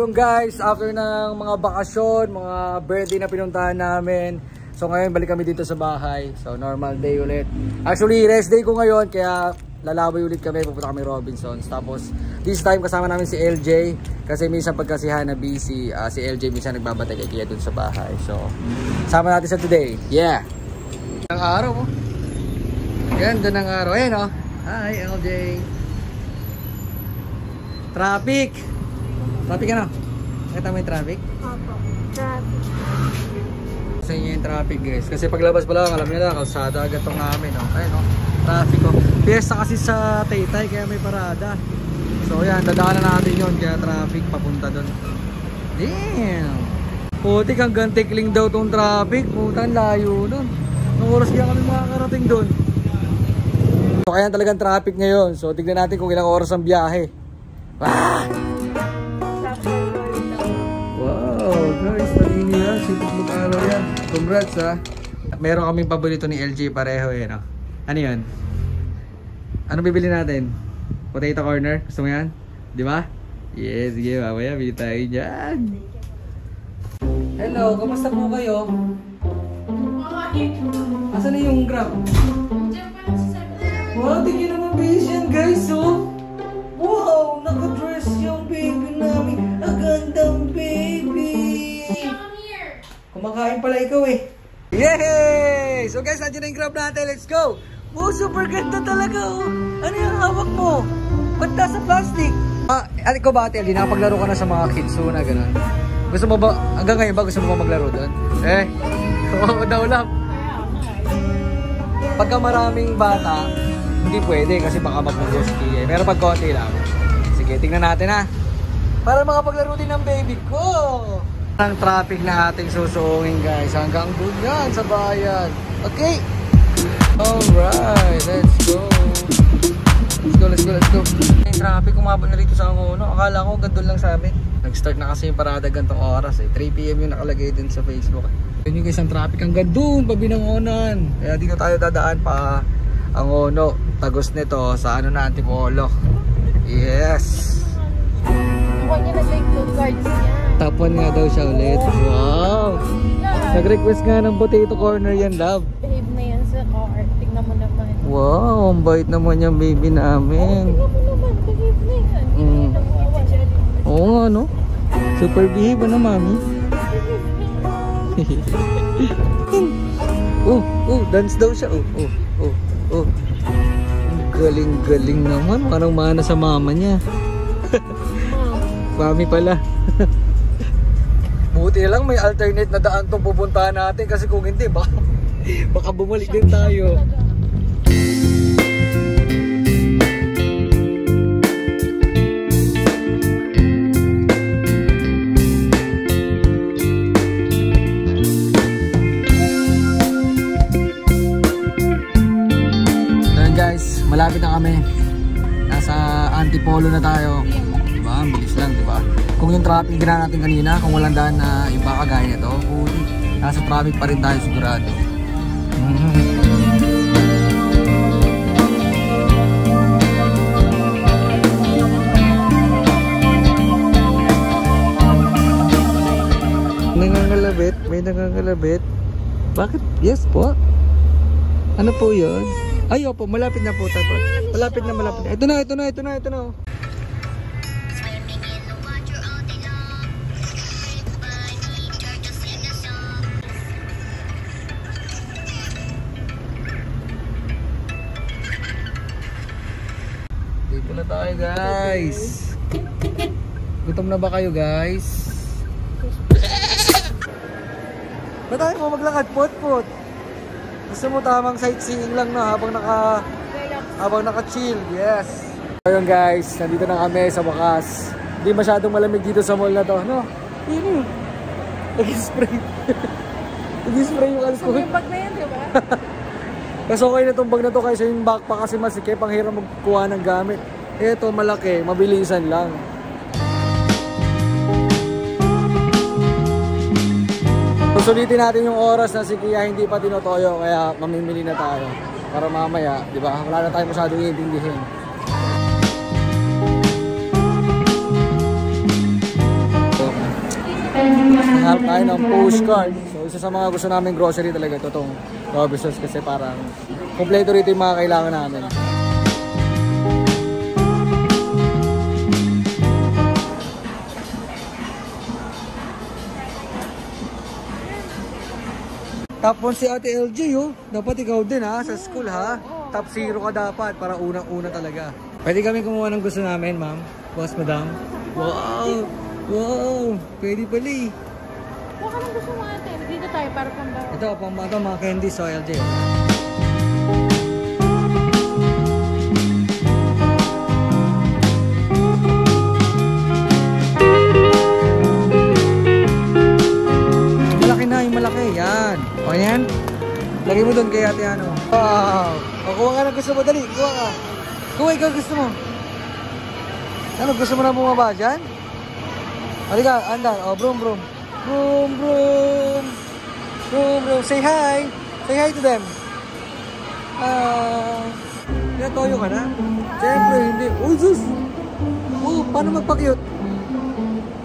yung guys, after ng mga bakasyon, mga birthday na pinuntahan namin. So ngayon balik kami dito sa bahay. So normal day ulit. Actually rest day ko ngayon kaya lalaboy ulit kami, pupunta kami Robinsons. Tapos this time kasama namin si LJ kasi minsan pagkasihan na busy, si LJ minsan nagbabatay kay Kia dun sa bahay. So sama natin sa today. Yeah. Ang araw mo. Ganda ng araw. Ayan o. Hi LJ. Traffic. Traffic ano? Nakita mo yung traffic? Opo. Traffic. Sa inyo yung traffic guys. Kasi paglabas pa lang, alam nyo na, kalsada agad itong namin. Oh. Ayun o. Traffic o. Fiesta kasi sa Taytay kaya may parada. So yan, dadaanan natin yun. Kaya traffic papunta dun. Damn. Putik hanggang Tikling daw tong traffic. Putang layo dun. Nung oras kaya kami makakarating dun. So kaya talagang traffic ngayon. So tignan natin kung ilang oras ang biyahe. Ah! Wow, guys, talini yan. Sipot mo araw yan. Congrats ha. Meron kaming paborito ni LJ pareho eh, no? Ano yun? Ano bibili natin? Potato corner? Gusto mo yan? Di ba? Yes, sige, mamaya bili tayo dyan. Hello, kamusta po kayo? Asan na yung Grab? Wow, tingin naman base yan guys, oh! Wow, naka-dress yung baby namin. Ang gandang baby. Kumakain pala ikaw eh. Yay! So guys, nandiyan na yung Grab natin. Let's go! Wow, super ganda talaga oh. Ano yung hawak mo? Ba't nasa plastic? At ikaw ba ate, Aldi, nakapaglaro ka na sa mga kids na gano'n? Gusto mo ba, hanggang ngayon ba gusto mo ba maglaro doon? Eh, oo daw lang. Pagka maraming bata, hindi pwede kasi baka magmugusti eh. Pero pag konti lang. Sige, tingnan natin ha. Para makapaglaro din ng baby ko. Ang traffic na ating susuungin guys. Hanggang doon yan sa bayan. Okay. Alright, let's go. Let's go. Yung traffic umabot na rito sa Angono. Akala ko gandun lang sa amin. Nag-start na kasi yung parada gantong oras eh. 3 PM yung nakalagay din sa Facebook. Yun yung guys ang traffic hanggang doon, Pabinangonan. Kaya dito tayo dadaan pa Angono. Tagos nito sa ano na Antipolo. Yes. Huwag niya nag-like two cards niya. Top 1 nga daw siya ulit. Wow. Nag-request nga ng potato corner yan, love. Behave na yan sa car. Tignan mo naman. Wow, ang bait naman yung baby namin. Tignan mo naman. Behave na yan. Oo nga, no? Super behave na, mami. Dance daw siya. Galing naman. Parang mana sa mama niya. Mami pala. Buti lang may alternate na daan tong pupuntahan natin kasi kung hindi baka bumalik din tayo. Ayan guys, malapit na kami. Nasa Antipolo na tayo. Diba? Bilis lang, diba? Kung yung traffic gina natin kanina, kung walang daan na iba kagaya nito, nasa traffic pa rin tayo sigurado. Nangangalabit? May nangangalabit? Bakit? Yes po. Ano po yun? Ay, opo, malapit na po tayo. Malapit na. Ito na. Dito na tayo guys. Gutom na ba kayo guys? Ba't tayo mo maglakad? Pot. Gusto mo tamang sightseeing lang na habang naka-chill. Yes. Ayun guys, nandito na kami sa wakas. Hindi masyadong malamig dito sa mall na to. No? Nag-spray. Nag-spray yung alcohol. Yung bag na yan, di ba? Mas okay na itong bag na to kaysa yung backpack kasi masikip. Ang hirap magkuha ng gamit. Ito malaki, mabilisan lang. Susulitin natin yung oras na si Kia hindi pa tinotoyo kaya mamimili na tayo. Para mamaya, di ba? Wala na tayo masyadong iintindihin. Help tayo ng postcard. So isa sa mga gusto namin grocery talaga ito itong Robinsons kasi parang kompleto rito yung mga kailangan namin. Tapos si Ate LJ, oh. Dapat ikaw din ha, sa school ha. Top 0 ka dapat para unang-una talaga. Pwede kami kumuha ng gusto namin, ma'am. Boss, madam. Wow! Wow! Pwede pala eh. Baka nang gusto mo ate. Dito tayo para pang-bawa. Ito, pang mga candy sa LJ. Malaki na, yung malaki. Yan. O yan. Lagay mo doon kay ate ano. Wow! O, kuha ka ng gusto mo. Dali, kuha ka. Kuha, ikaw gusto mo. Ano, gusto mo na bumaba dyan? Halika, andar. O, broom, broom. Broom, broom. Broom, broom. Say hi. Say hi to them. Toyo ka na? Siyempre, hindi. Uy, sus! Oh, paano magpakyut?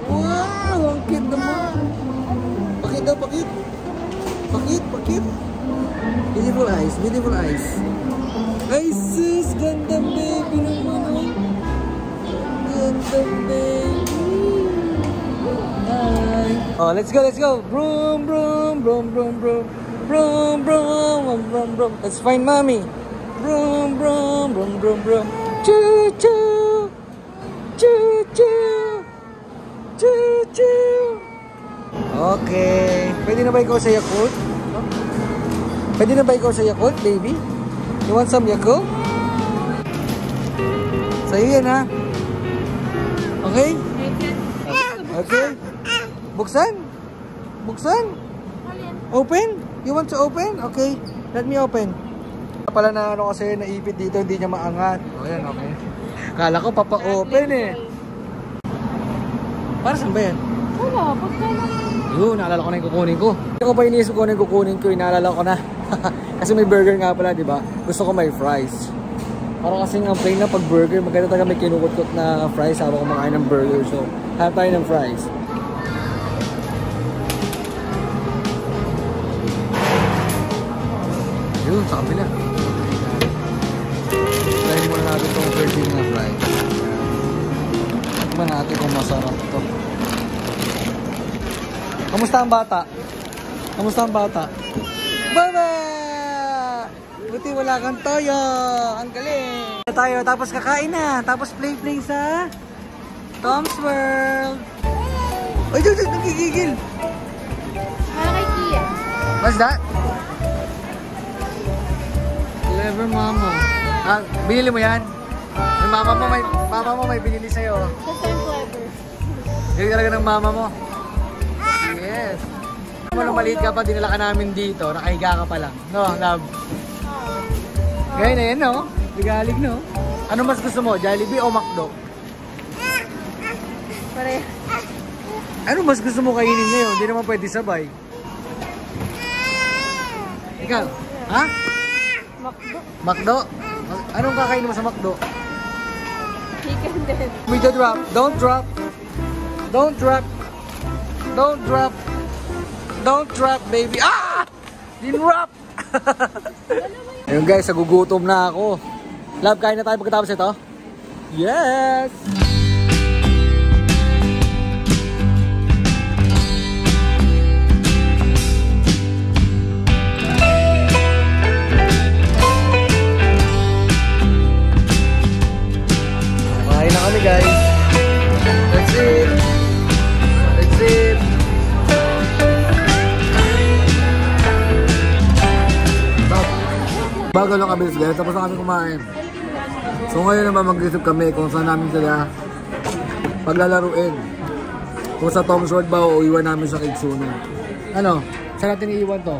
Wow! Ang cute naman. Pakit daw, pakit. Pakit, pakit. Beautiful eyes, beautiful eyes. Ay, sus! Ganda baby naman, oh. Ganda baby. Hi. Oh, let's go, let's go. Broom, broom, broom, broom, broom. Broom, broom, broom, broom, broom. Let's find mommy. Broom, broom, broom, broom, broom. Choo, choo. Choo, choo. Choo, choo. Okay. Pwede na ba ikaw sa Yakult? Pwede na ba ikaw sa Yakult, baby? You want some Yakult? Sa'yo yan, ha? Okay? Okay. Buksan? Buksan? Open? You want to open? Okay. Let me open. Pala na ano kasi naipit dito, hindi niya maangat. O yan, okay. Kala ko papa-open eh. Para saan ba yan? Wala, pagka lang. Yun, naalala ko na yung kukunin ko. Hindi ko pa iniisip ko na yung kukunin ko, naalala ko na. Kasi may burger nga pala, di ba? Gusto ko may fries. Parang kasing ang plain na pag burger, maganda talaga may kinukot-kot na fries habang kumakain ng burger. So, hanap tayo ng fries. Yun, sa kabila. Try muna natin itong 13 na fries. Tignan natin kung masarap ito. Kamusta ang bata? Kamusta ang bata? Baba! Buti wala kang toyo. Ang galing. Tayo, tapos kakain na. Tapos play sa Tom's World. Ay, Diyos, nagigigil. Kay Kia. What's that? Clever mama. Ah, binili mo yan? Yung mama mo may binili sa'yo. Kasi I'm clever. Galing talaga ng mama mo. Yes. Nung maliit ka pa, dinala ka namin dito. Nakahiga ka pa lang. No, love. Gaya na yan, no? Ligalig, no? Ano mas gusto mo? Jollibee o McDo? Pare. Ano mas gusto mo kainin ngayon? Hindi naman pwede sabay. Ikaw? Ha? McDo. McDo? Anong kakainin mo sa McDo? Chicken din. With the drop. Don't drop. Don't drop. Don't drop. Don't drop, baby. Ah! Din-drop! Ayun guys, nagugutom na ako. Love, kain na tayo pagkatapos ito? Yes! Kain na kami guys. That's it. That's it. Bago lang kami guys, tapos na kami kumain. So ngayon naman mag-isip kami kung saan namin sila paglalaruin. Kung sa Tom's World ba o iwan namin sa Kitsuno. Ano? Saan natin iiwan to?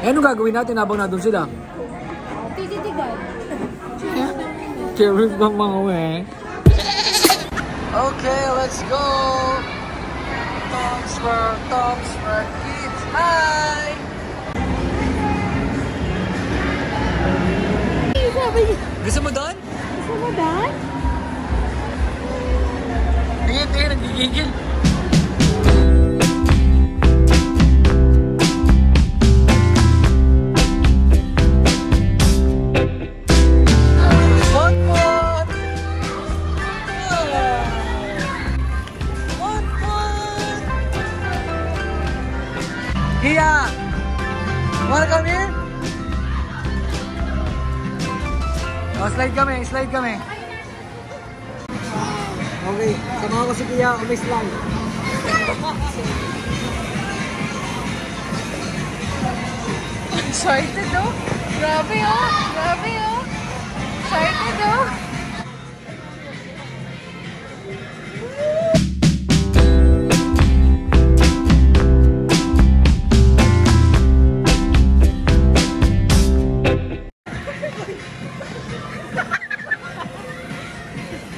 Eh, ano gagawin natin habang nandun sila? Tititigan. Curious bang mga we? Okay, let's go! Tom's World Kids, hi! Gusto mo doon? Gusto mo doon? Tingin, nagigigil. Kia! Wanna come here? Oh, slide kami, slide kami. Okay, sama ko si Kia, may slide. Excited oh. Grabe oh. Grabe oh. Excited oh.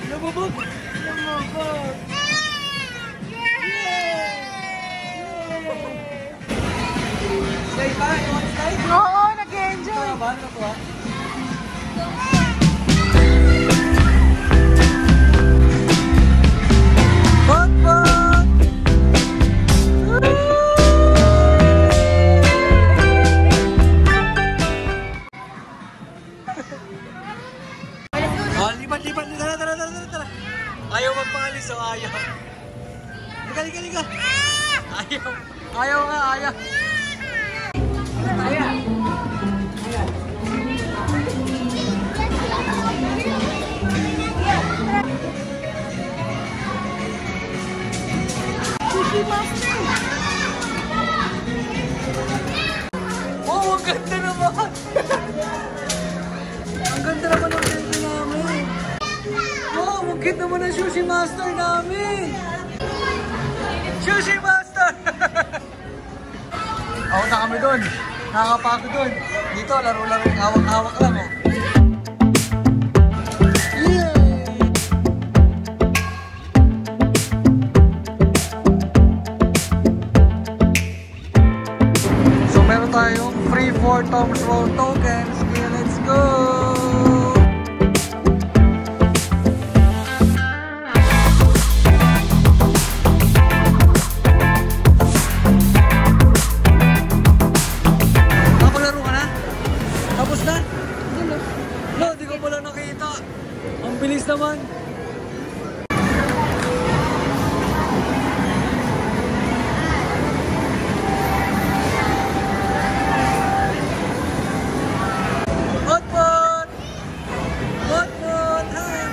Lumubog! Lumubog! Slide pa? You want slide? Oo, nag-enjoy. Ba? Ano to ha? Bot! Bot! Oh, lipat, lipat. Tara, tara, tara, tara, tara. Ayaw magpaalis, oh, ayaw. Liga, liga, liga. Ayaw. Ayaw nga, ayaw. Ayaw. Sushi Master. Oh, ang ganda naman. Ang ganda naman ng tent namin. Oh, ang cute naman ang Sushi Master namin. Sushi Master! Ako na kami doon. Nakakapagod doon. Dito, laro-laro. Hawak-hawak lang, oh. So, meron tayong free 4 Tom's Roll tokens. Okay, let's go! Nakalaro ka na? Tapos na? No, di ko pala nakita. Ang bilis naman. Bot-bot! Bot-bot! Hi!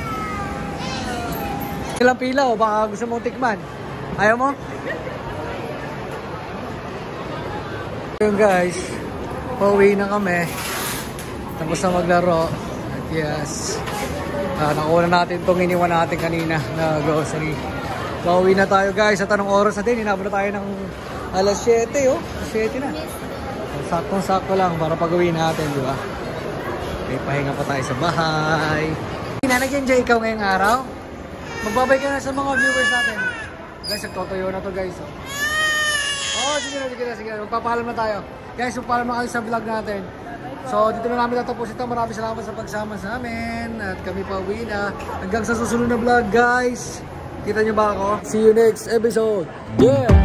Ilang pila o baka gusto mong tikman? Ayaw mo? Yun guys, pauwi na kami. Tapos na maglaro. At yes, nakuha natin itong iniwan natin kanina na grocery. Pauwi na tayo guys. At anong oras natin? Inabot na tayo ng alas 7 oh. 7 na. Saktong-sakto lang para pag-uwi natin, di ba? Okay, pahinga pa tayo sa bahay. Nag-enjoy ikaw ngayong araw? Magbabay ka na sa mga viewers natin. Guys, nagtotoyo na to guys. Oh, sige na, sige na, sige na. Magpapaalam na tayo. Guys, magpaalam na kayo sa vlog natin. So, dito na namin natapos ito. Maraming salamat sa pagsama sa amin. At kami pa uwi na. Hanggang sa susunod na vlog, guys. Kita nyo ba ako? See you next episode. Yeah!